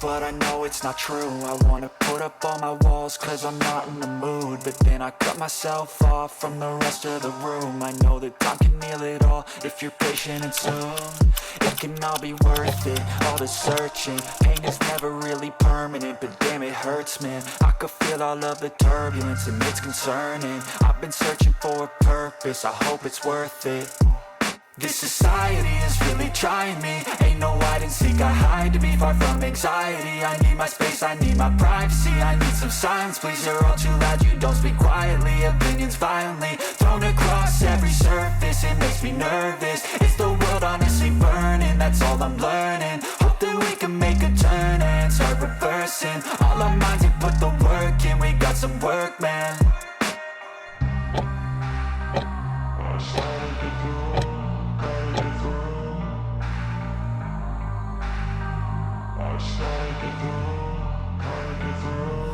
But I know it's not true. I wanna put up all my walls cause I'm not in the mood. But then I cut myself off from the rest of the room. I know that time can heal it all if you're patient and soon it can all be worth it, all the searching. Pain is never really permanent, but damn it hurts, man. I could feel all of the turbulence and it's concerning. I've been searching for a purpose, I hope it's worth it. This society is really trying me. Ain't no hide and seek, I hide to be far from anxiety. I need my space, I need my privacy. I need some silence, please, you're all too loud. You don't speak quietly, opinions violently thrown across every surface. It makes me nervous, it's the world honestly burning. That's all I'm learning, hope that we can make a turn and start reversing. All our minds and put the work in, we got some work, man.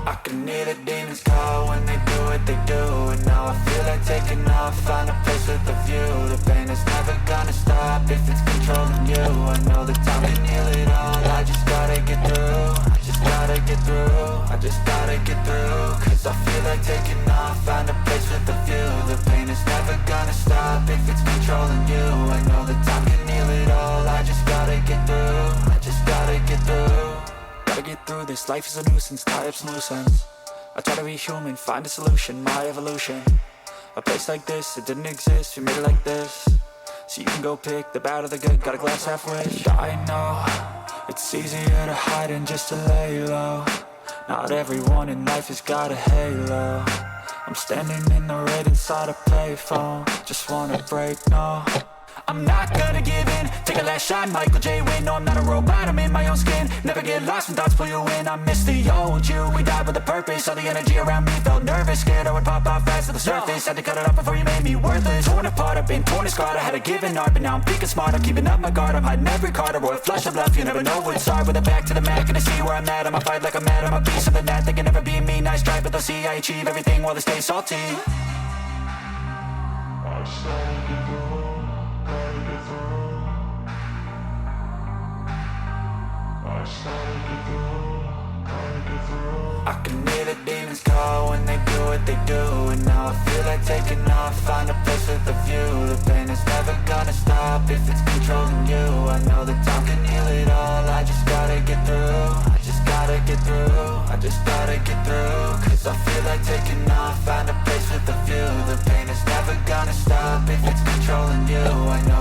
I can hear the demons call when they do what they do. And now I feel like taking off, find a place with a view. The pain is never gonna stop if it's controlling you. I know that time can heal it all, I just gotta get through. I just gotta get through, I just gotta get through. Cause I feel like taking off, find a place with a view. The pain is never gonna stop if it's controlling you. I know that time can heal it all, I just gotta get through. I just gotta get through. Gotta get through this, life is a nuisance, tie up some loose ends. I try to be human, find a solution, my evolution. A place like this, it didn't exist, we made it like this. So you can go pick the bad or the good, got a glass halfway. I know, it's easier to hide than just to lay low. Not everyone in life has got a halo. I'm standing in the red inside a payphone. Just wanna break, no, I'm not gonna give in. Take a last shot, Michael J. Win. No, I'm not a robot, I'm in my own skin. Never get lost when thoughts pull you in. I miss the old you, we died with a purpose. All the energy around me felt nervous, scared I would pop off fast to the surface. Had to cut it off before you made me worthless. Torn apart, I've been torn and scarred. I had a given art, but now I'm thinking smart. I'm keeping up my guard, I'm hiding every card. A royal flush of love, you never know what's hard. With a back to the mat, gonna see where I'm at. I'ma fight like I'm mad, I'm a piece of the net. They can never be me, nice try, but they'll see I achieve everything while they stay salty. I can hear the demons call when they do what they do. And now I feel like taking off, find a place with a view. The pain is never gonna stop if it's controlling you. I know that time can heal it all, I just gotta get through. I just gotta get through, I just gotta get through. Cause I feel like taking off, find a place with a view. The pain is never gonna stop if it's controlling you. I know